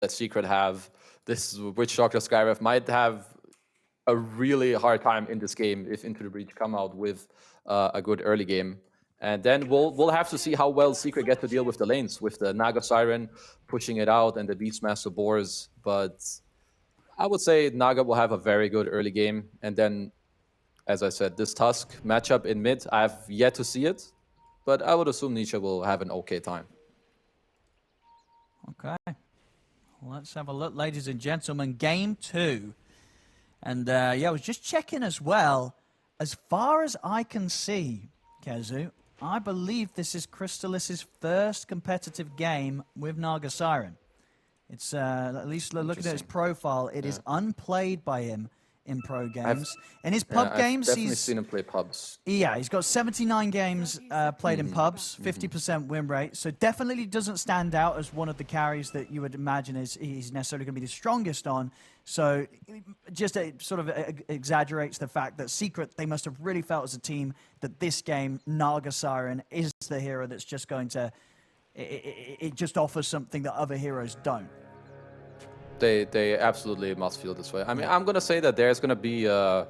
that Secret have, this Witch Doctor Skyref might have a really hard time in this game if Into the Breach come out with a good early game. And then we'll have to see how well Secret get to deal with the lanes, with the Naga Siren pushing it out and the Beastmaster Boars. But I would say Naga will have a very good early game. And then, as I said, this Tusk matchup in mid, I've yet to see it. But I would assume Nisha will have an okay time. Okay. Let's have a look, ladies and gentlemen. Game 2. And yeah, I was just checking as well. As far as I can see, Kezu, I believe this is Crystallis's first competitive game with Naga Siren. It's, at least looking at his profile, it is unplayed by him in pro games. In his pub games, I've definitely seen him play pubs. Yeah, he's got 79 games played in pubs, 50% win rate. So definitely doesn't stand out as one of the carries that you would imagine he's necessarily going to be the strongest on. So just sort of exaggerates the fact that Secret, they must have really felt as a team that this game, Naga Siren, is the hero that's just going to, it just offers something that other heroes don't. They absolutely must feel this way. I mean, I'm going to say that there's going to be a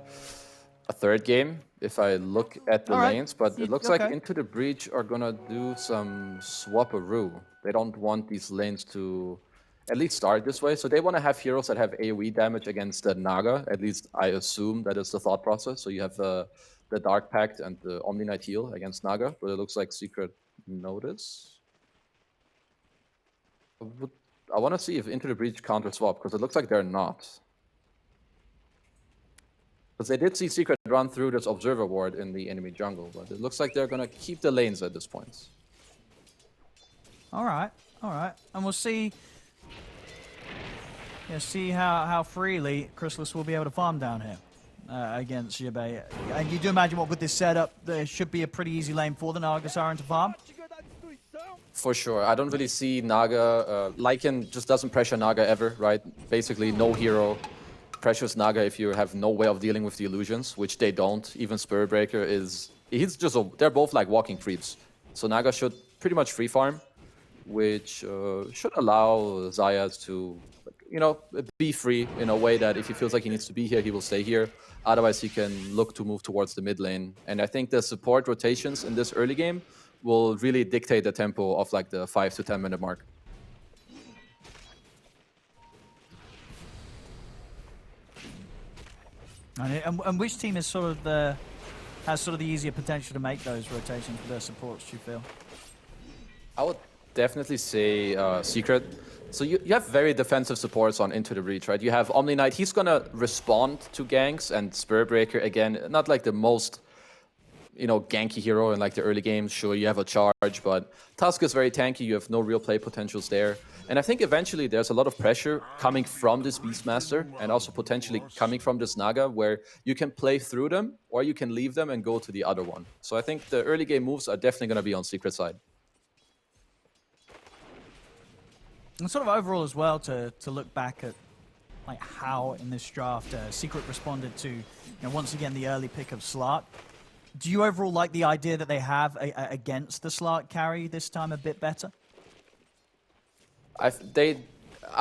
third game if I look at the lanes, but it looks like Into the Breach are going to do some swap-a-roo. They don't want these lanes to at least start this way. So they want to have heroes that have AoE damage against the Naga. At least I assume that is the thought process. So you have the Dark Pact and the Omni Knight heal against Naga, but it looks like Secret notice. I want to see if Into the Breach counter swap, because it looks like they're not. Because they did see Secret run through this Observer Ward in the enemy jungle, but it looks like they're going to keep the lanes at this point. All right. And we'll see... Yeah, see how freely Crystallis will be able to farm down here against Jibei. And you do imagine what with this setup, there should be a pretty easy lane for the Naga Siren to farm. For sure. I don't really see Naga... Lycan just doesn't pressure Naga ever, right? Basically, no hero pressures Naga if you have no way of dealing with the illusions, which they don't. Even Spurrbreaker is... He's just they're both like walking creeps. So Naga should pretty much free farm, which should allow Zayas to, you know, be free in a way that if he feels like he needs to be here, he will stay here. Otherwise, he can look to move towards the mid lane. And I think the support rotations in this early game will really dictate the tempo of like the 5 to 10 minute mark. And which team is sort of has sort of the easier potential to make those rotations with their supports, do you feel? I would definitely say Secret. So you have very defensive supports on Into the Breach, right? You have Omni Knight, he's gonna respond to ganks, and Spurrbreaker, again, not like the most, you know, ganky hero in like the early games. Sure, you have a charge, but Tusk is very tanky. You have no real play potentials there. And I think eventually there's a lot of pressure coming from this Beastmaster and also potentially coming from this Naga, where you can play through them or you can leave them and go to the other one. So I think the early game moves are definitely going to be on Secret side. And sort of overall as well, to look back at like how in this draft Secret responded to, you know, once again the early pick of Slark. Do you overall like the idea that they have against the Slark carry this time a bit better? I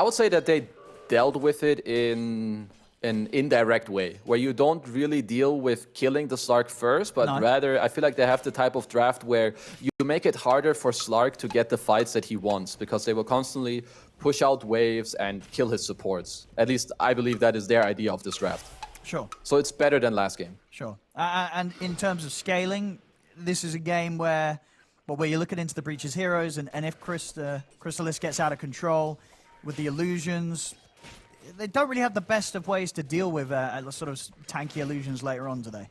would say that they dealt with it in an indirect way, where you don't really deal with killing the Slark first, but rather I feel like they have the type of draft where you make it harder for Slark to get the fights that he wants, because they will constantly push out waves and kill his supports. At least I believe that is their idea of this draft. Sure. So it's better than last game. Sure. And in terms of scaling, this is a game where, well, where you're looking into the Breach's heroes, and if Crystallis gets out of control with the illusions, they don't really have the best of ways to deal with sort of tanky illusions later on, do they?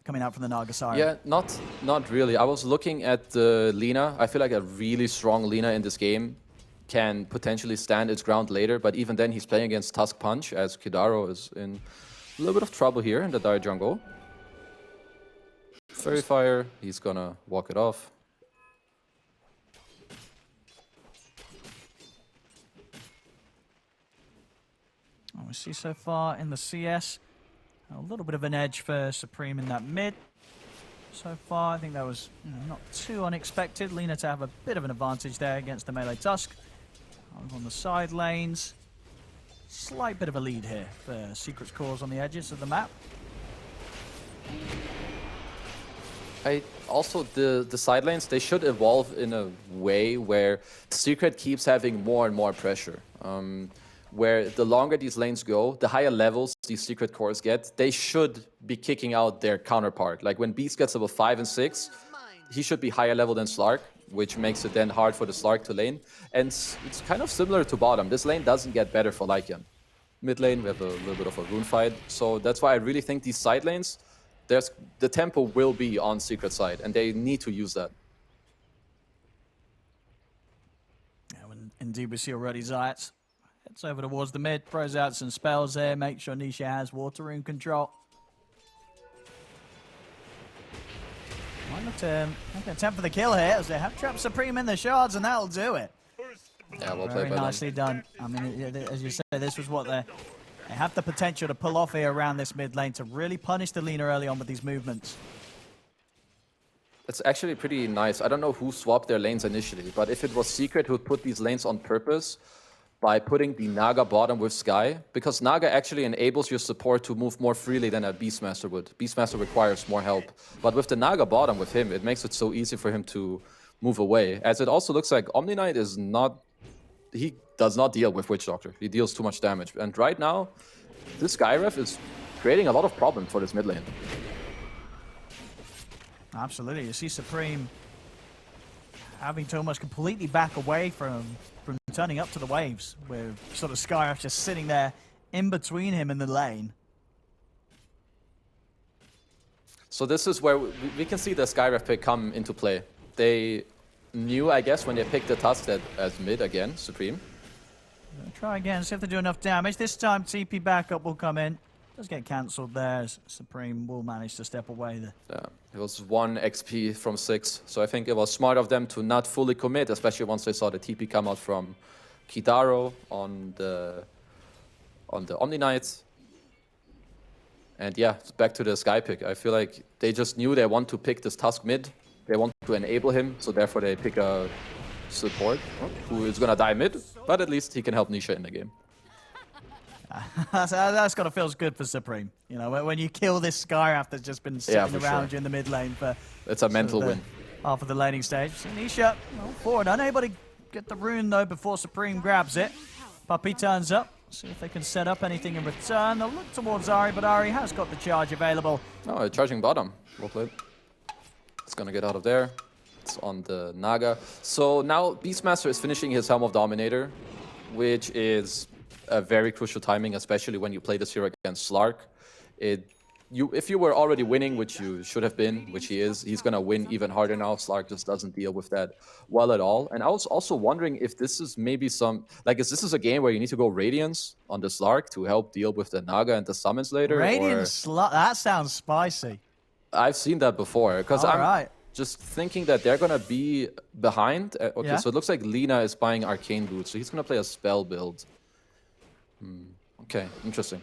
Coming out from the Naga Siren. Yeah, not really. I was looking at the Lina. I feel like a really strong Lina in this game can potentially stand its ground later, but even then he's playing against Tusk Punch, as Kidaro is in a little bit of trouble here in the Dire jungle. Fairy Fire, he's gonna walk it off. We see so far in the CS, a little bit of an edge for Supreme in that mid. So far, I think that was not too unexpected. Lina to have a bit of an advantage there against the melee Tusk. On the side lanes. Slight bit of a lead here for Secret's cause on the edges of the map. Also, the side lanes, they should evolve in a way where Secret keeps having more and more pressure. Where the longer these lanes go, the higher levels these Secret cores get, they should be kicking out their counterpart. Like when Beast gets level 5 and 6, he should be higher level than Slark, which makes it then hard for the Slark to lane. And it's kind of similar to bottom. This lane doesn't get better for Lycan. Mid lane, we have a little bit of a rune fight. So that's why I really think these side lanes, the tempo will be on Secret side, and they need to use that. Yeah, indeed, we see already Zayat heads over towards the mid, throws out some spells there, make sure Nisha has water rune control. Might not attempt for the kill here, as they have trapped Supreme in the shards, and that'll do it. Yeah, well Very played by nicely done. I mean, as you say, this was what they have the potential to pull off here around this mid lane to really punish the Lina early on with these movements. It's actually pretty nice. I don't know who swapped their lanes initially, but if it was Secret who put these lanes on purpose by putting the Naga bottom with Sky, because Naga actually enables your support to move more freely than a Beastmaster would. Beastmaster requires more help. But with the Naga bottom with him, it makes it so easy for him to move away. As it also looks like Omni Knight is not... He does not deal with Witch Doctor. He deals too much damage. And right now, this Skyref is creating a lot of problems for this mid lane. Absolutely. You see Supreme having to almost completely back away from turning up to the waves, with sort of Skyref just sitting there in between him and the lane. So this is where we can see the Skyref pick come into play. They knew, I guess, when they picked the Tusk that as mid again, Supreme. Try again, see if they do enough damage. This time TP backup will come in. Does get cancelled there, as Supreme will manage to step away there. Yeah, it was 1 XP from 6, so I think it was smart of them to not fully commit, especially once they saw the TP come out from Kitaro on the Omni Knight. And yeah, back to the Sky pick. I feel like they just knew they want to pick this Tusk mid. They want to enable him, so therefore they pick a support who is gonna die mid, but at least he can help Nisha in the game. That's gotta feel good for Supreme. You know, when you kill this Skyref that's just been sitting around you in the mid lane for... It's a mental win. Half of the laning stage. So Nisha, forward, unable to get the rune though before Supreme grabs it. Puppy turns up. See if they can set up anything in return. They'll look towards Ari, but Ari has got the charge available. Oh, charging bottom. Well played. It's gonna get out of there. It's on the Naga. So now Beastmaster is finishing his Helm of Dominator, which is a very crucial timing, especially when you play this hero against Slark. If you were already winning, which you should have been, which he is, he's gonna win even harder now. Slark just doesn't deal with that well at all. And I was also wondering if this is maybe is this a game where you need to go Radiance on the Slark to help deal with the Naga and the summons later? Radiance, that sounds spicy. I've seen that before, because I'm just thinking that they're gonna be behind. Okay, so it looks like Lina is buying Arcane Boots, so he's gonna play a spell build. Okay, interesting.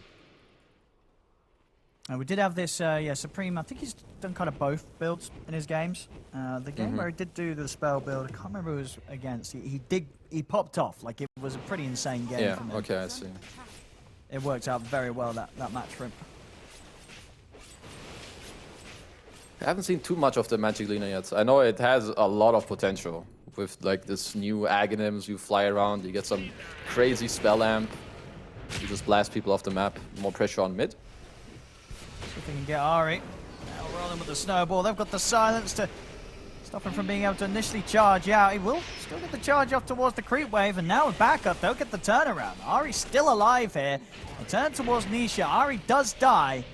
We did have this, Supreme. I think he's done kind of both builds in his games. The game where he did do the spell build, I can't remember who it was against. He popped off. Like, it was a pretty insane game for him. Okay, I see. It worked out very well, that match for him. I haven't seen too much of the Magic Lina yet. I know it has a lot of potential with like this new Aghanims. You fly around, you get some crazy spell amp. You just blast people off the map. More pressure on mid. See if they can get Ari. Now rolling with the snowball. They've got the silence to stop him from being able to initially charge out. He will still get the charge off towards the creep wave, and now with backup, they'll get the turnaround. Ari's still alive here. They turn towards Nisha. Ari does die.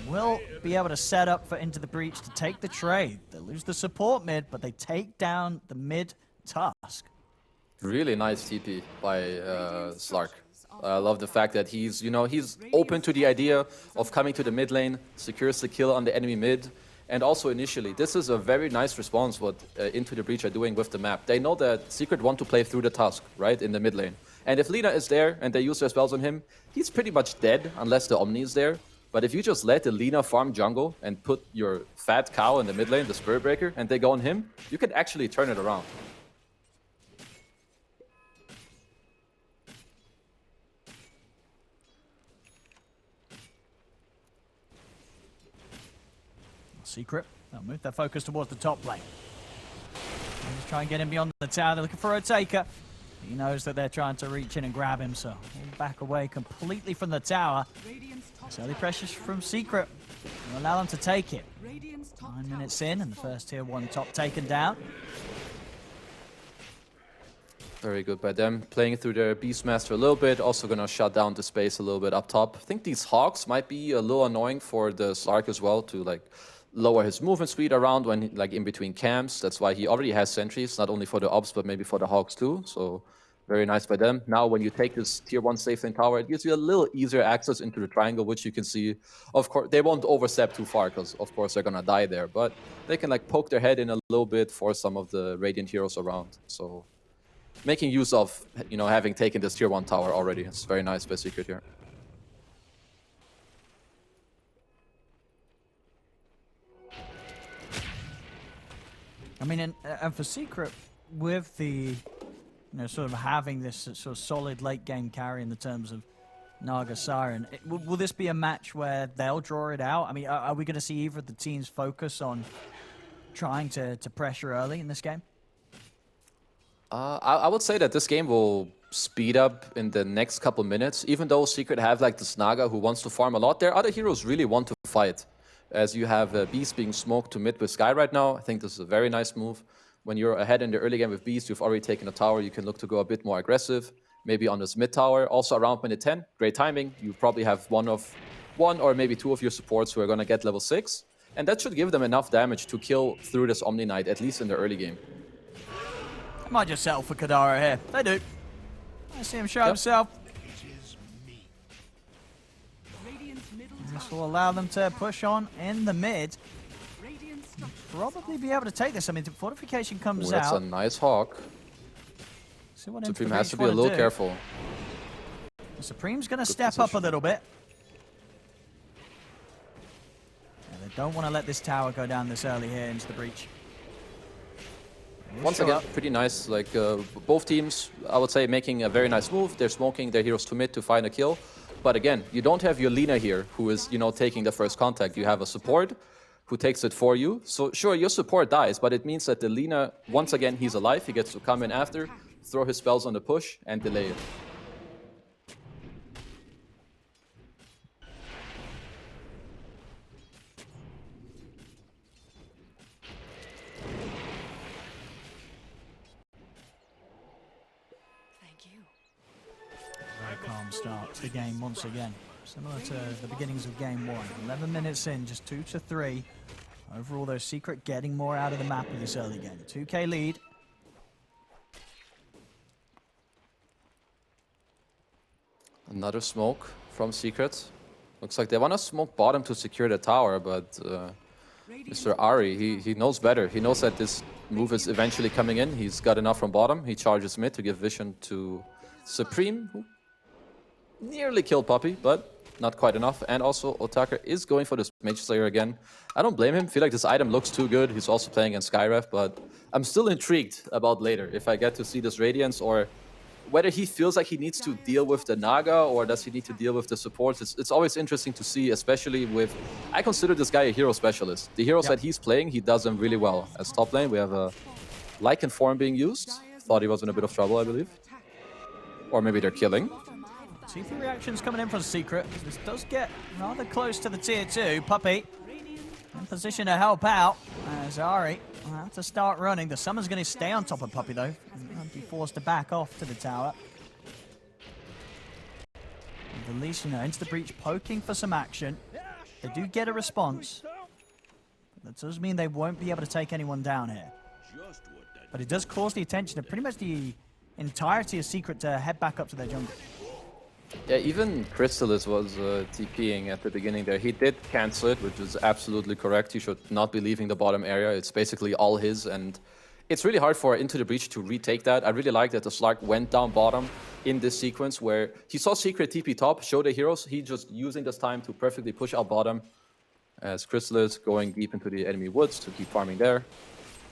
Will be able to set up for Into the Breach to take the trade. They lose the support mid, but they take down the mid Tusk. Really nice TP by Slark. I love the fact that he's open to the idea of coming to the mid lane, secures the kill on the enemy mid, and also initially, this is a very nice response what Into the Breach are doing with the map. They know that Secret want to play through the Tusk, right, in the mid lane. And if Lina is there and they use their spells on him, he's pretty much dead unless the Omni is there. But if you just let the Lina farm jungle and put your fat cow in the mid lane, the Spirit Breaker, and they go on him, you can actually turn it around. Secret, they'll move their focus towards the top lane. Just try and get him beyond the tower. They're looking for a taker. He knows that they're trying to reach in and grab him, so he'll back away completely from the tower. It's early pressure from Secret. Will allow them to take it. 9 minutes in, and the first tier 1 top taken down. Very good by them. Playing through their Beastmaster a little bit. Also gonna shut down the space a little bit up top. I think these Hawks might be a little annoying for the Slark as well to like lower his movement speed around when like in between camps. That's why he already has sentries, not only for the Ops, but maybe for the Hawks too. So very nice by them. Now when you take this tier 1 safe lane tower, it gives you a little easier access into the triangle, which you can see. Of course, they won't overstep too far because of course they're gonna die there, but they can like poke their head in a little bit for some of the Radiant heroes around. So making use of, you know, having taken this tier 1 tower already. It's very nice by Secret here. I mean, and for Secret, with the, you know, sort of having this sort of solid late game carry in the terms of Naga Siren, will this be a match where they'll draw it out? I mean, are we going to see either of the teams focus on trying to pressure early in this game? I would say that this game will speed up in the next couple minutes. Even though Secret have like this Naga who wants to farm a lot, their other heroes really want to fight. As you have Beast being smoked to mid with Sky right now. I think this is a very nice move. When you're ahead in the early game with Beast, you've already taken a tower. You can look to go a bit more aggressive. Maybe on this mid tower. Also around minute 10. Great timing. You probably have one or maybe 2 of your supports who are going to get level 6. And that should give them enough damage to kill through this Omni Knight, at least in the early game. Might just settle for Kadara here. They do. I see him show himself. This will allow them to push on in the mid. Probably be able to take this. I mean, the fortification comes That's out. a nice Hawk. Supreme has to be a little careful. Supreme's going to step up a little bit. Yeah, they don't want to let this tower go down this early here into the breach. Once again, pretty nice. Like both teams, I would say, making a very nice move. They're smoking their heroes to mid to find a kill. But again, you don't have your Lina here, who is, you know, taking the first contact. You have a support who takes it for you. So sure, your support dies, but it means that the Lina, once again, he's alive. He gets to come in after, throw his spells on the push, and delay it. Very calm start to the game once again. Similar to the beginnings of game 1. 11 minutes in, just 2-3. Overall, though, Secret getting more out of the map in this early game. 2K lead. Another smoke from Secret. Looks like they want to smoke bottom to secure the tower, but Mr. Ari, he knows better. He knows that this move is eventually coming in. He's got enough from bottom. He charges mid to give vision to Supreme, who nearly killed Puppey, but not quite enough. And also, Otaka is going for this Mage Slayer again. I don't blame him. I feel like this item looks too good. He's also playing in Skyref, but I'm still intrigued about later if I get to see this Radiance or whether he feels like he needs to deal with the Naga or does he need to deal with the supports. It's always interesting to see, especially with... I consider this guy a hero specialist. The heroes that he's playing, he does them really well. As top lane, we have a Lycan form being used. Thought he was in a bit of trouble, I believe. Or maybe they're killing. TP reactions coming in from Secret. This does get rather close to the tier 2. Puppey in position to help out. As Ari will have to start running. The Summon's going to stay on top of Puppey, though. Be forced to back off to the tower. And the Leash, you know, into the breach, poking for some action. They do get a response. That does mean they won't be able to take anyone down here. But it does cause the attention of pretty much the entirety of Secret to head back up to their jungle. Yeah, even Crystallis was TPing at the beginning there. He did cancel it, which is absolutely correct. He should not be leaving the bottom area. It's basically all his, and it's really hard for Into the Breach to retake that. I really like that the Slark went down bottom in this sequence where he saw Secret TP top, show the heroes. He just using this time to perfectly push out bottom as Crystallis going deep into the enemy woods to keep farming there,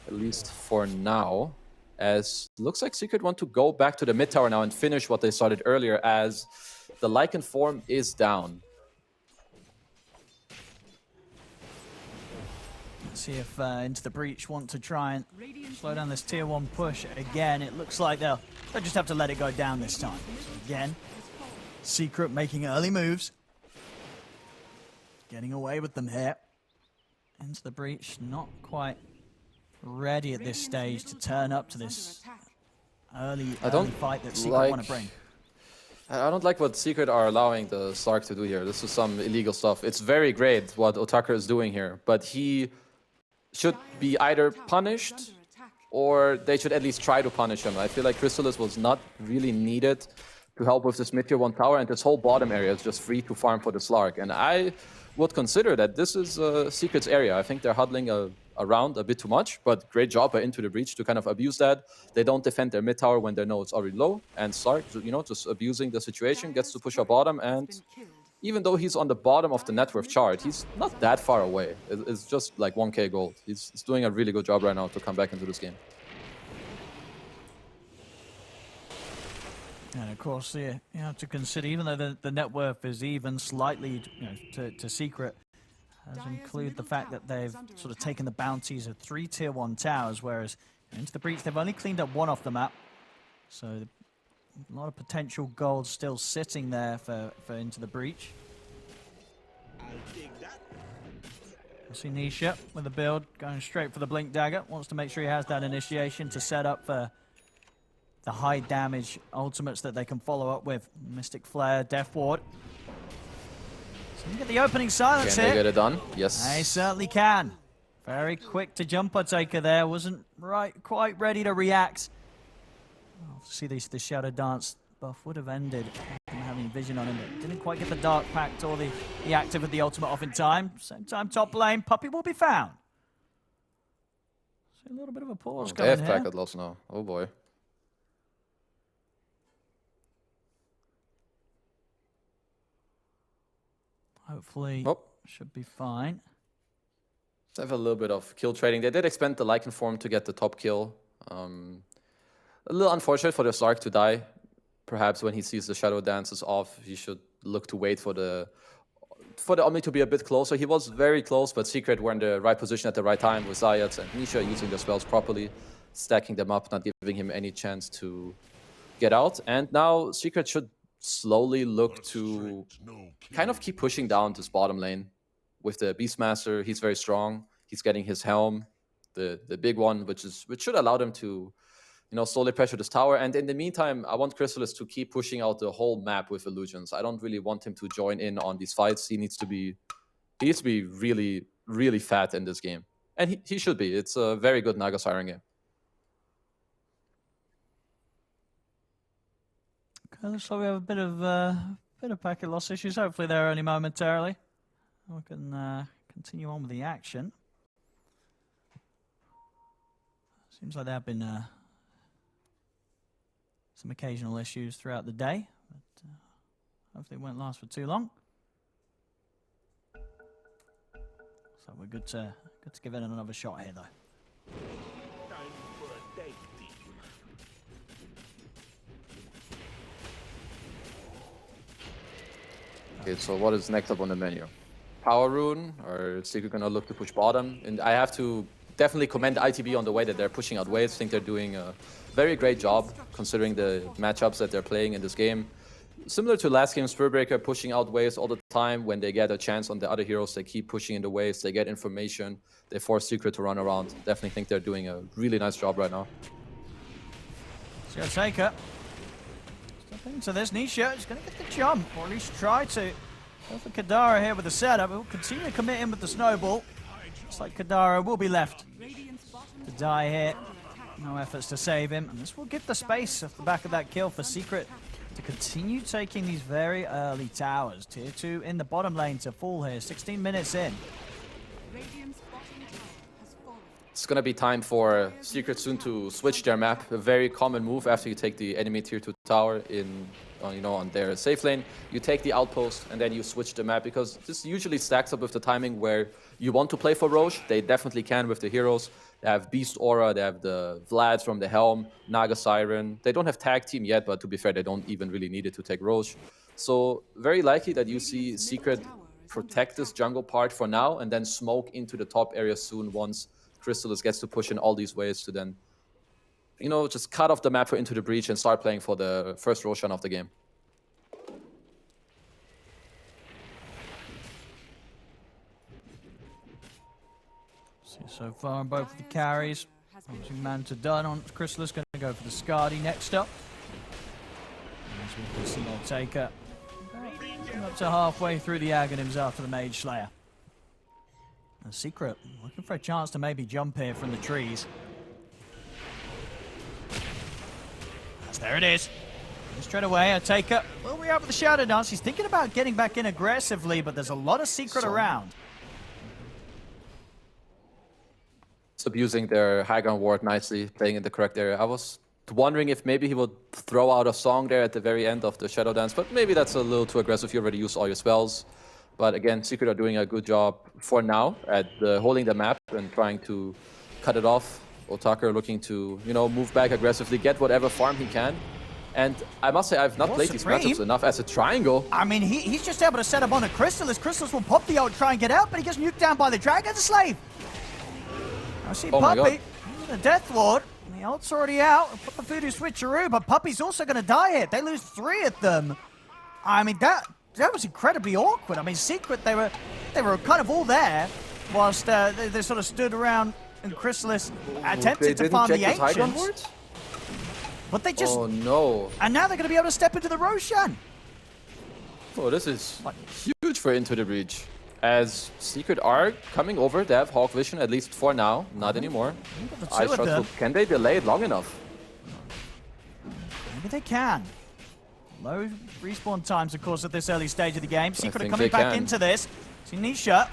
at least for now. As looks like Secret want to go back to the mid tower now and finish what they started earlier as the Lycan form is down. See if Into the Breach want to try and slow down this tier 1 push again. It looks like they'll just have to let it go down this time. So again, Secret making early moves. Getting away with them here. Into the Breach not quite ready at this stage to turn up to this early fight that Secret want to bring. I don't like what Secret are allowing the Slark to do here. This is some illegal stuff. It's very great what Otakar is doing here, but he should be either punished or they should at least try to punish him. I feel like Chrysalis was not really needed to help with this mid-tier 1 tower, and this whole bottom area is just free to farm for the Slark. And I would consider that this is Secret's area. I think they're huddling around a bit too much, but great job by Into the Breach to kind of abuse that. They don't defend their mid tower when they know it's already low, and Slark, you know, just abusing the situation, gets to push up bottom, and even though he's on the bottom of the net worth chart, he's not that far away. It's just like 1k gold. He's doing a really good job right now to come back into this game. And of course, you have to consider, even though the net worth is even slightly to Secret, does include the fact that they've sort of taken the bounties of 3 tier 1 towers, whereas Into the Breach, they've only cleaned up 1 off the map. So a lot of potential gold still sitting there for Into the Breach. We'll see Nisha with the build, going straight for the Blink Dagger. Wants to make sure he has that initiation to set up for the high damage ultimates that they can follow up with. Mystic Flare, Death Ward. So you get the opening silence here. Can they get it done? Yes. They certainly can. Very quick to jump Taker there. Wasn't quite ready to react. Oh, see the Shadow Dance buff would have ended. Didn't have any vision on him, but didn't quite get the Dark Pact or the active of the ultimate off in time. Same time, top lane, Puppey will be found. See a little bit of a pause going here. They have packet loss now. Oh boy. Hopefully, should be fine. Let's have a little bit of kill trading. They did expend the Lycan form to get the top kill. A little unfortunate for the Slark to die. Perhaps when he sees the Shadow Dances off, he should look to wait for the Omni to be a bit closer. He was very close, but Secret were in the right position at the right time with Zayats and Nisha using their spells properly, stacking them up, not giving him any chance to get out. And now Secret should slowly look to kind of keep pushing down this bottom lane. With the Beastmaster, he's very strong. He's getting his helm, the big one, which should allow them to, slowly pressure this tower. And in the meantime, I want Chrysalis to keep pushing out the whole map with illusions. I don't really want him to join in on these fights. He needs to be really, really fat in this game, and he should be. It's a very good Naga Siren game. Okay, looks like we have a bit of packet loss issues. Hopefully they're only momentarily. We can continue on with the action. Seems like there have been some occasional issues throughout the day, but hopefully it won't last for too long. So we're good to give it another shot here, though. Okay, so what is next up on the menu? Power Rune, or Secret gonna look to push bottom? And I have to definitely commend ITB on the way that they're pushing out waves. I think they're doing a very great job considering the matchups that they're playing in this game. Similar to last game, Spellbreaker pushing out waves all the time. When they get a chance on the other heroes, they keep pushing in the waves, they get information, they force Secret to run around. Definitely think they're doing a really nice job right now. So Taker. Step into this. Nisha is going to get the jump, or at least try to. Go for Kadara here with the setup. He'll continue to commit in with the snowball. Looks like Kadara will be left to die here. No efforts to save him. And this will give the space off the back of that kill for Secret to continue taking these very early towers. Tier 2 in the bottom lane to fall here. 16 minutes in. It's going to be time for Secret soon to switch their map. A very common move after you take the enemy tier 2 tower on their safe lane. You take the outpost and then you switch the map, because this usually stacks up with the timing where you want to play for Roche. They definitely can with the heroes. They have Beast Aura, they have the Vlads from the Helm, Naga Siren. They don't have tag team yet, but to be fair, they don't even really need it to take Roche. So very likely that you see Secret protect this jungle part for now and then smoke into the top area soon once Crystallis gets to push in all these ways to then, you know, just cut off the map for Into the Breach and start playing for the first Roshan of the game. So far on both of the carries. Obviously, Manta done on Crystallis, going to go for the Skadi next up. As we can see, they'll take her up to halfway through the Aghanims after the Mage Slayer. A Secret looking for a chance to maybe jump here from the trees. As there it is. Straight away, a Taker. Will we have the Shadow Dance? He's thinking about getting back in aggressively, but there's a lot of Secret around. Abusing their high ground ward nicely, playing in the correct area. I was wondering if maybe he would throw out a song there at the very end of the Shadow Dance, but maybe that's a little too aggressive. You already used all your spells. But again, Secret are doing a good job for now at holding the map and trying to cut it off. Otaka looking to, you know, move back aggressively, get whatever farm he can. And I must say, I've not played these matchups enough as a triangle. I mean, he's just able to set up on a Crystallis. Crystallis will pop the ult, try and get out, but he gets nuked down by the Dragon Slave. I see Puppey, the Death Lord, the ult's already out. Put the Voodoo Switcheroo, but Puppey's also going to die here. They lose 3 of them. I mean, that was incredibly awkward. I mean, Secret, they were kind of all there, whilst they sort of stood around and Crystallis attempted to farm the Ancients. But they just... Oh, no. And now they're going to be able to step into the Roshan. Oh, this is huge for Into the Breach. As Secret are coming over, they have Hawk Vision, at least for now. Not anymore. Ice Shot, can they delay it long enough? Maybe they can. Low respawn times, of course, at this early stage of the game. Secret are coming back into this. See Nisha.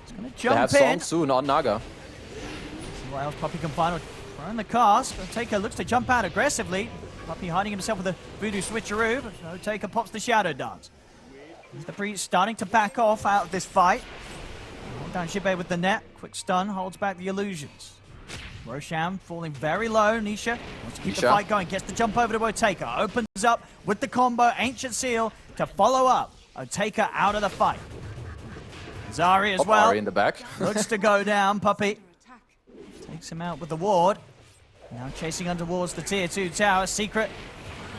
He's going to jump in. They have Song soon on Naga. See what else Puppey can find. Throwing the cast. Taker looks to jump out aggressively. Puppey hiding himself with a Voodoo Switcheroo, but no Taker pops the Shadow Dance. The Breach starting to back off out of this fight. Hold down Shibe with the net. Quick stun holds back the illusions. Roshan falling very low. Nisha wants to keep the fight going. Gets the jump over to Otaka. Opens up with the combo. Ancient Seal to follow up. Otaka out of the fight. Zari as well. Ari in the back. Looks to go down. Puppey takes him out with the ward. Now chasing under towards the tier 2 tower. Secret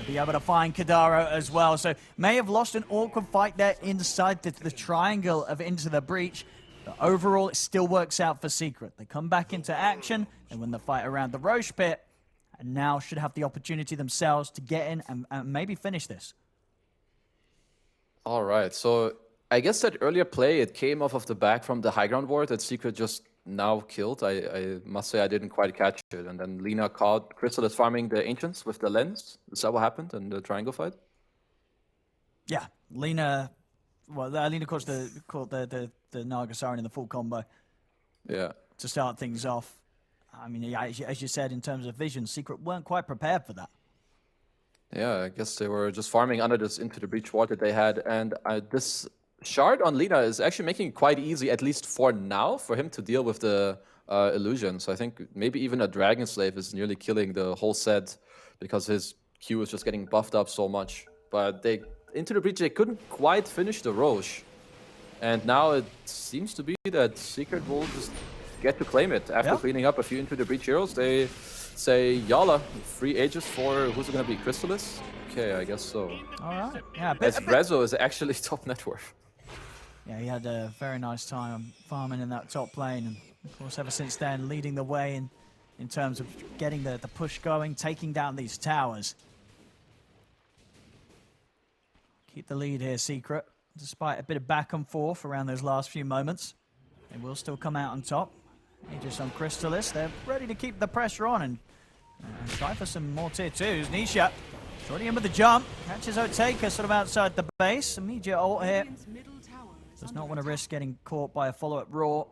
be able to find Kadaro as well. So may have lost an awkward fight there inside the triangle of Into the Breach. But overall, it still works out for Secret. They come back into action. They win the fight around the Roche pit. And now should have the opportunity themselves to get in and maybe finish this. All right. So I guess that earlier play, it came off of the back from the high ground ward that Secret just now killed. I must say I didn't quite catch it. And then Lina caught Crystallis farming the Ancients with the lens. Is that what happened in the triangle fight? Yeah, Lina. Well, Lina caught the Naga Siren in the full combo. Yeah. To start things off. I mean, yeah, as you said, in terms of vision, Secret weren't quite prepared for that. Yeah, I guess they were just farming under this Into the Breach ward that they had. And this shard on Lina is actually making it quite easy, at least for now, for him to deal with the illusions. I think maybe even a Dragon Slave is nearly killing the whole set because his Q is just getting buffed up so much. But Into the Breach, they couldn't quite finish the Roche. And now it seems to be that Secret will just get to claim it. After cleaning up a few Into the Breach heroes, they say, Yalla, free Aegis for who's it going to be, Crystallis? Okay, I guess so. All right. Yeah, as Rezo is actually top net worth. Yeah, he had a very nice time farming in that top lane. And of course, ever since then, leading the way in terms of getting the push going, taking down these towers. Keep the lead here, Secret. Despite a bit of back and forth around those last few moments, they will still come out on top. Aegis on Crystallis. They're ready to keep the pressure on and try for some more tier 2s. Nisha already in with the jump. Catches Otaka sort of outside the base. Immediate ult here. Does not want to risk getting caught by a follow-up Raw.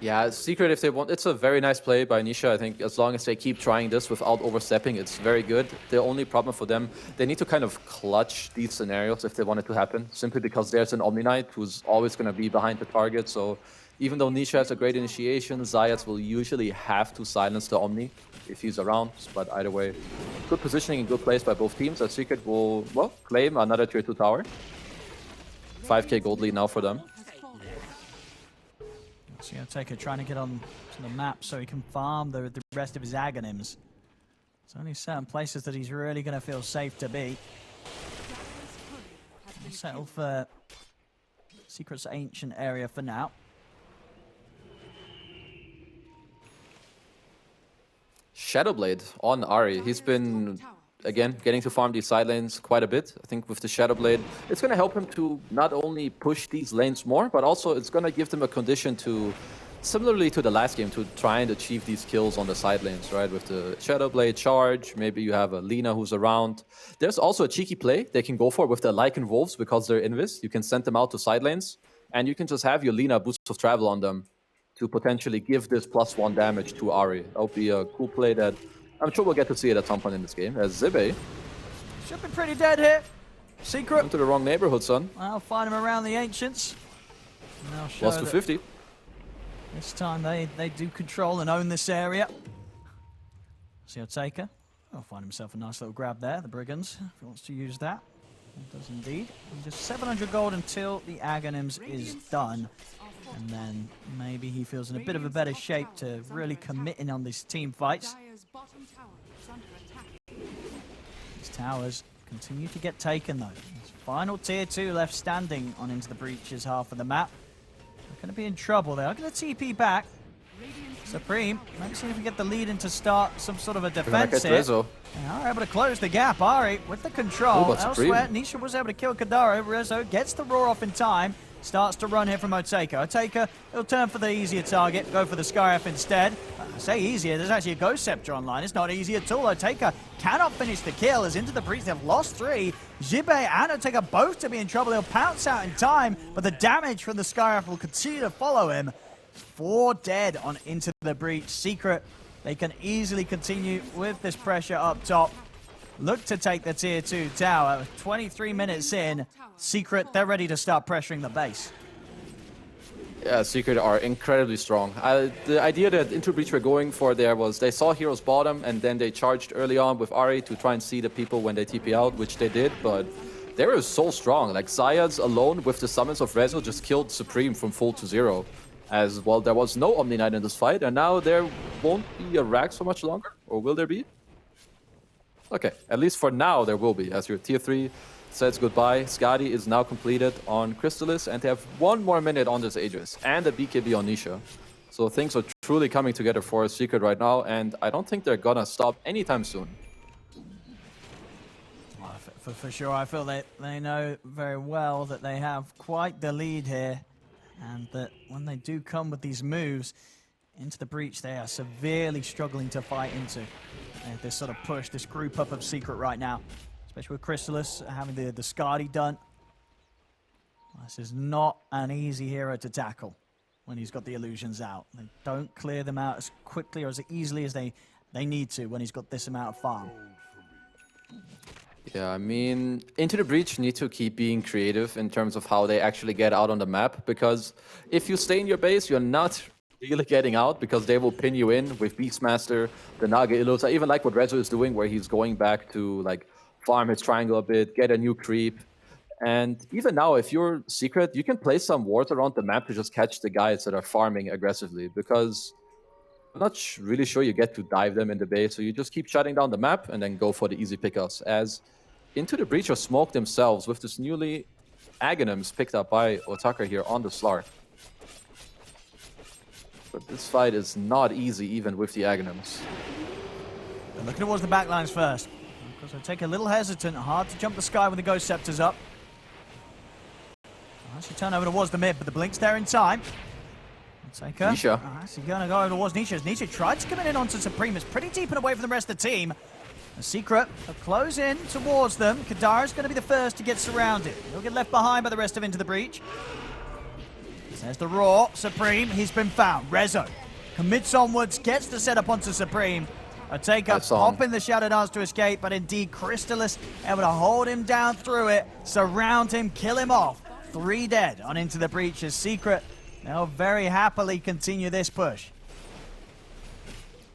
Yeah, Secret, if they want, it's a very nice play by Nisha. I think as long as they keep trying this without overstepping, it's very good. The only problem for them, they need to kind of clutch these scenarios if they want it to happen, simply because there's an Omni Knight who's always going to be behind the target. So even though Nisha has a great initiation, Zayas will usually have to silence the Omni if he's around. But either way, good positioning and good plays by both teams. As Secret will, well, claim another tier 2 tower. 5k gold lead now for them. So Taker trying to get on to the map so he can farm the rest of his Aghanims. There's only certain places that he's really going to feel safe to be. I'll settle for Secret's Ancient area for now. Shadowblade on Ahri. He's been, again, getting to farm these side lanes quite a bit. I think with the Shadowblade, it's going to help him to not only push these lanes more, but also it's going to give them a condition to, similarly to the last game, to try and achieve these kills on the side lanes, right? With the Shadowblade charge, maybe you have a Lina who's around. There's also a cheeky play they can go for with the Lycan Wolves because they're invis. You can send them out to side lanes, and you can just have your Lina boost of travel on them to potentially give this +1 damage to Ahri. That would be a cool play that I'm sure we'll get to see it at some point in this game. As Zibe Should be pretty dead here. Secret. into the wrong neighborhood, son. I'll find him around the Ancients. And they'll show Lost to that 50. this time they do control and own this area. See Taker. I'll find himself a nice little grab there, the Brigands, if he wants to use that. He does indeed. And just 700 gold until the Aghanims is done. And then maybe he feels in a bit of a better shape to really commit in on these team fights. These towers continue to get taken though. There's final tier 2 left standing on Into the Breach's half of the map. They're going to be in trouble. They are going to TP back. Supreme, maybe see if we get the lead in to start some sort of a defense here. They are able to close the gap. Ahri with the control. Elsewhere, Nisha was able to kill Kadaro. Rezo gets the roar off in time. Starts to run here from Otaka. Otaka, he'll turn for the easier target, go for the Skyaf instead. I say easier, there's actually a Ghost Scepter online. It's not easy at all. Otaka cannot finish the kill as Into the Breach they've lost 3. Jibe and Otaka both to be in trouble. He'll pounce out in time, but the damage from the Skyaf will continue to follow him. 4 dead on Into the Breach. Secret, they can easily continue with this pressure up top. Look to take the tier 2 tower. 23 minutes in. Secret, they're ready to start pressuring the base. Yeah, Secret are incredibly strong. The idea that Into Breach were going for there was they saw Heroes bottom and then they charged early on with Ahri to try and see the people when they TP out, which they did, but they were so strong. Like Zayas alone with the summons of Rezo just killed Supreme from full to 0. As well, there was no Omni Knight in this fight, and now there won't be a Rax for much longer, or will there be? Okay, at least for now there will be, as your tier 3 says goodbye. Skadi is now completed on Crystallis, and they have 1 more minute on this Aegis, and a BKB on Nisha. So things are truly coming together for Secret right now, and I don't think they're gonna stop anytime soon. For sure, I feel they know very well that they have quite the lead here, and that when they do come with these moves Into the Breach, they are severely struggling to fight into. This sort of push, this group up of Secret right now, especially with Crystallis having the Skadi done. This is not an easy hero to tackle when he's got the illusions out. They don't clear them out as quickly or as easily as they need to when he's got this amount of farm. Yeah, I mean, Into the Breach need to keep being creative in terms of how they actually get out on the map, because if you stay in your base, you're not really getting out, because they will pin you in with Beastmaster, the Naga Illus. I even like what Rezo is doing, where he's going back to like farm his triangle a bit, get a new creep. And even now, if you're Secret, you can place some wards around the map to just catch the guys that are farming aggressively, because I'm not really sure you get to dive them in the base, so you just keep shutting down the map and then go for the easy pickups. As Into the Breach are smoked themselves with this newly Aghanims picked up by Otaka here on the Slark. But this fight is not easy even with the Aghanims. They're looking towards the backlines first, because they take a little hesitant, hard to jump the sky when the Ghost Scepter's up. Actually turn over towards the mid, but the Blink's there in time. Taker. Nisha. Actually going to go over towards Nisha. Nisha tried to come in onto Supreme. It's pretty deep and away from the rest of the team. The Secret will close in towards them. Kadara's going to be the first to get surrounded. He'll get left behind by the rest of Into the Breach. There's the Roar. Supreme, he's been found. Rezo commits onwards, gets the setup onto Supreme. Taker popping the Shadow Dance to escape, but indeed Crystallis able to hold him down through it, surround him, kill him off. 3 dead on Into the Breach's Secret. They'll very happily continue this push.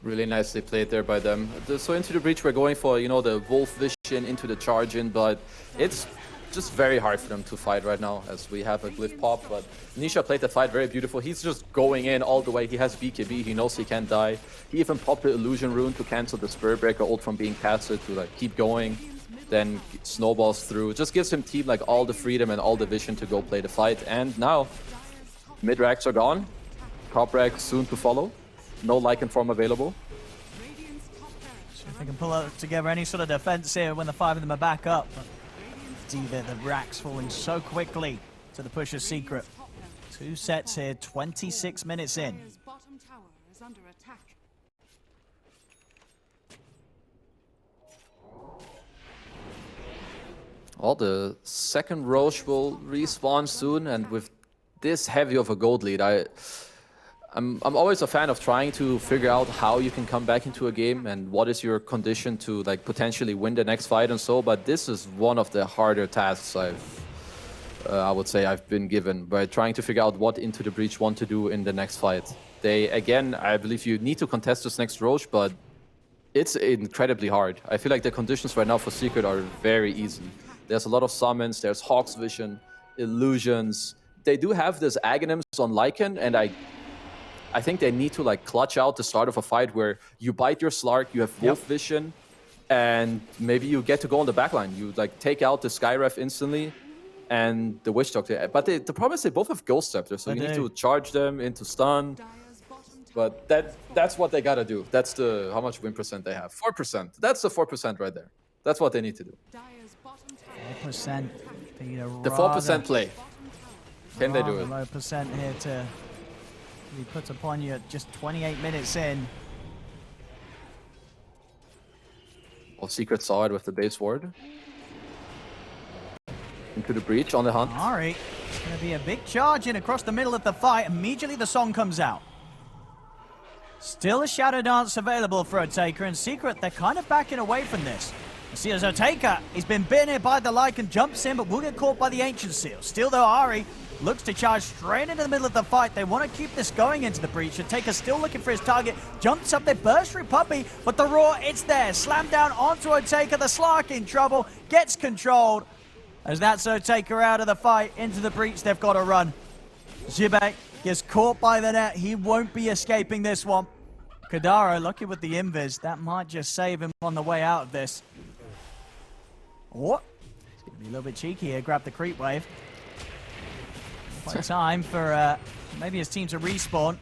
Really nicely played there by them. So Into the Breach we're going for, you know, the Wolf Vision into the charge in, but it's just very hard for them to fight right now, as we have a glyph pop. But Nisha played the fight very beautiful. He's just going in all the way. He has BKB. He knows he can't die. He even popped the illusion rune to cancel the Spirit Breaker ult from being casted to like keep going. Then snowballs through. It just gives him team like all the freedom and all the vision to go play the fight. And now mid racks are gone. Top rack soon to follow. No Lycan form available. See if they can pull out together any sort of defense here when the 5 of them are back up. But the racks falling so quickly to the push of Secret. 2 sets here, 26 minutes in. Bottom tower is under attack. Well, the second Roche will respawn soon, and with this heavy of a gold lead, I'm always a fan of trying to figure out how you can come back into a game and what is your condition to like potentially win the next fight and so. But this is one of the harder tasks I would say I've been given by trying to figure out what Into the Breach want to do in the next fight. They again, I believe you need to contest this next Roche, but it's incredibly hard. I feel like the conditions right now for Secret are very easy. There's a lot of summons, there's Hawk's Vision, illusions. They do have this Aghanims on Lycan, and I think they need to like clutch out the start of a fight where you bite your Slark, you have Wolf Vision, and maybe you get to go on the backline. You like take out the Skyref instantly and the Witch Doctor. But the problem is they both have Ghost Scepter, so you need to charge them into stun. But that's what they gotta do. That's the how much win percent they have. 4%. That's the 4% right there. That's what they need to do. 4%. The 4% play. Can they do it? Low percent here to be put upon you at just 28 minutes in. Well, Secret saw it with the base ward. Into the breach on the hunt. Ari, it's going to be a big charge in across the middle of the fight. Immediately the song comes out. Still a Shadow Dance available for Otaka, and Secret, they're kind of backing away from this. You see as Otaka, he's been bitten here by the Lycan, jumps in, but will get caught by the Ancient Seal. Still though, Ari looks to charge straight into the middle of the fight. They want to keep this going into the breach. Otaka still looking for his target. Jumps up there, burst through Puppey, but the Roar, it's there. Slammed down onto Otaka. The Slark in trouble, gets controlled. As that's Otaka out of the fight, into the breach, they've got to run. Jibe gets caught by the net. He won't be escaping this one. Kadaro, lucky with the invis. That might just save him on the way out of this. What? He's going to be a little bit cheeky here. Grab the creep wave. Quite time for maybe his team to respawn.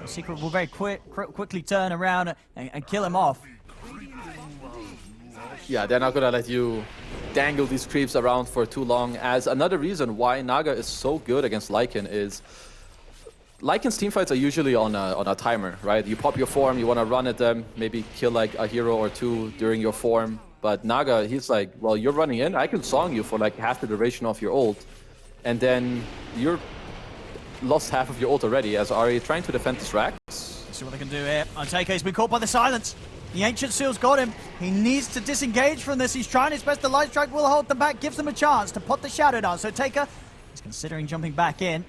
Secret will very quickly turn around and kill him off. Yeah, they're not going to let you dangle these creeps around for too long. As another reason why Naga is so good against Lycan is Lycan's teamfights are usually on a timer, right? You pop your form, you want to run at them, maybe kill like a hero or two during your form. But Naga, he's like, well, you're running in, I can song you for like half the duration of your ult. And then you're lost half of your ult already as Ari trying to defend this rack. See what they can do here. Otaka's been caught by the silence. The Ancient Seal's got him. He needs to disengage from this. He's trying his best. The Light Strike will hold them back, gives them a chance to put the Shadow Dance. So Otaka is considering jumping back in.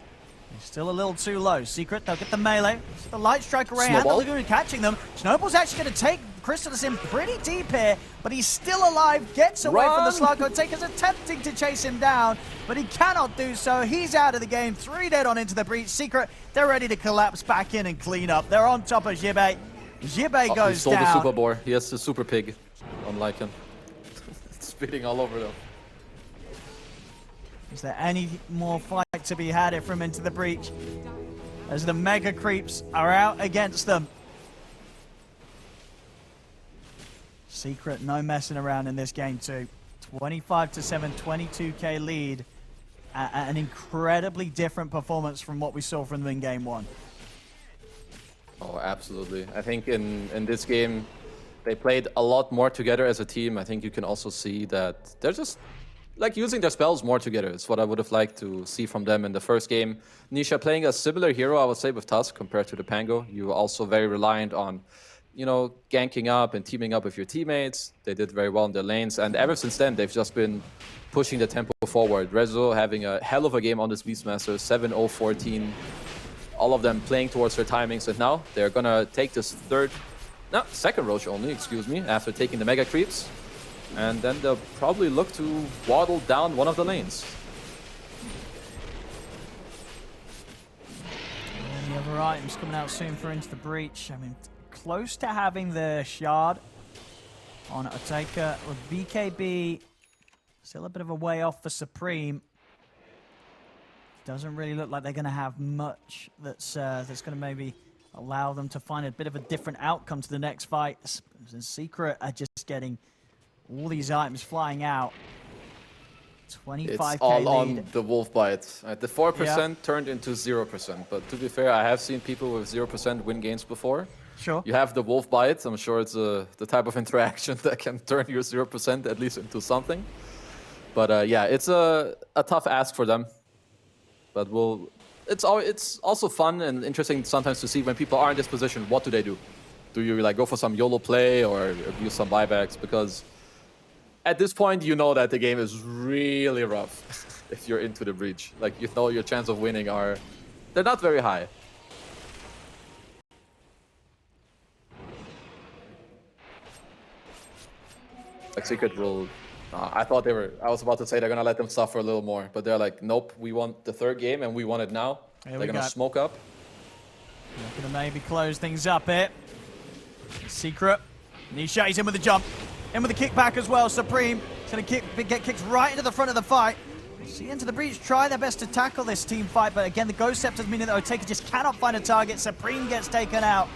He's still a little too low. Secret, they'll get the melee. The Light Strike around. Snowball. They're going to be catching them. Snowball's actually going to take Crystallis in pretty deep here, but he's still alive. Gets away from the Slug. Otaka's attempting to chase him down, but he cannot do so. He's out of the game. 3 dead on into the breach. Secret, they're ready to collapse back in and clean up. They're on top of Jibe. Jibe goes He stole down. the Super Boar. He has the Super Pig on Lycan. It's spitting all over them. Is there any more fight to be had here from Into the Breach? As the Mega Creeps are out against them. Secret, no messing around in this game too. 25-7, 22k lead. An incredibly different performance from what we saw from them in game 1. Oh, absolutely. I think in this game, they played a lot more together as a team. I think you can also see that they're just like using their spells more together. It's what I would have liked to see from them in the first game. Nisha playing a similar hero, I would say, with Tusk compared to the Pango. You were also very reliant on, you know, ganking up and teaming up with your teammates. They did very well in their lanes. And ever since then, they've just been pushing the tempo forward. Rezo having a hell of a game on this Beastmaster, 7-0-14. All of them playing towards their timings. And now they're going to take this second Roche only, excuse me, after taking the Mega Creeps. And then they'll probably look to waddle down one of the lanes. And the other items coming out soon for Into the Breach. I mean, close to having the shard on Oteka with BKB. Still a bit of a way off for Supreme. Doesn't really look like they're going to have much that's going to maybe allow them to find a bit of a different outcome to the next fight. And Secret are just getting all these items flying out. 25k It's all lead. on the wolf bite. The 4% turned into 0%. But to be fair, I have seen people with 0% win games before. Sure. You have the wolf bite. I'm sure it's the type of interaction that can turn your 0% at least into something. But yeah, it's a tough ask for them. But it's also fun and interesting sometimes to see when people are in this position, what do they do? Do you like go for some YOLO play or abuse some buybacks? Because at this point, you know that the game is really rough if you're into the breach. Like, you know your chance of winning they're not very high. Like, Secret will... I was about to say they're gonna let them suffer a little more, but they're like, nope, we want the third game and we want it now. They're gonna smoke up. Looking to maybe close things up here. Secret. Nisha, he's in with the jump. In with the kickback as well. Supreme is going to get kicked right into the front of the fight. See, Into the Breach try their best to tackle this team fight, but again, the Ghost Scepters meaning that Oteka just cannot find a target. Supreme gets taken out.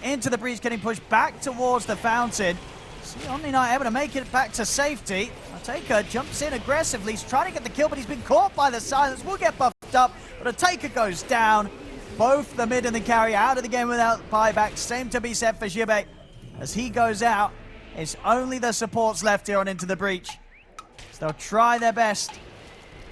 Into the Breach getting pushed back towards the fountain. See, Omni Knight able to make it back to safety. Oteka jumps in aggressively. He's trying to get the kill, but he's been caught by the silence. Will get buffed up, but Oteka goes down. Both the mid and the carry out of the game without buyback. Same to be said for Jibe. As he goes out, it's only the supports left here on Into the Breach. So they'll try their best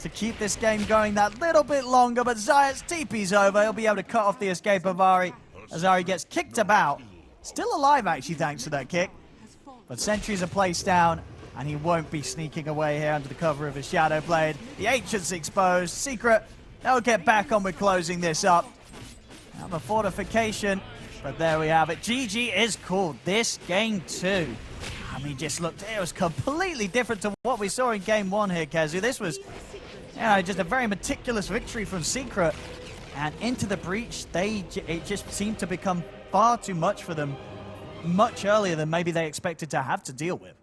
to keep this game going that little bit longer, but Zayat's TP's over. He'll be able to cut off the escape of Ari as Ari gets kicked about. Still alive, actually, thanks to that kick. But sentries are placed down, and he won't be sneaking away here under the cover of his Shadow Blade. The Ancient's exposed. Secret, they'll get back on with closing this up. Now the fortification, but there we have it. GG is called this game too. I mean, just looked, it was completely different to what we saw in game one here, Kezu. This was, just a very meticulous victory from Secret. And Into the Breach, it just seemed to become far too much for them, much earlier than maybe they expected to have to deal with.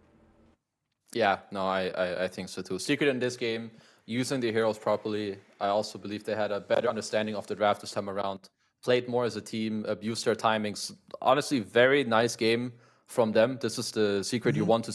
Yeah, no, I think so too. Secret in this game, using the heroes properly. I also believe they had a better understanding of the draft this time around. Played more as a team, abused their timings. Honestly, very nice game from them. This is the Secret you want to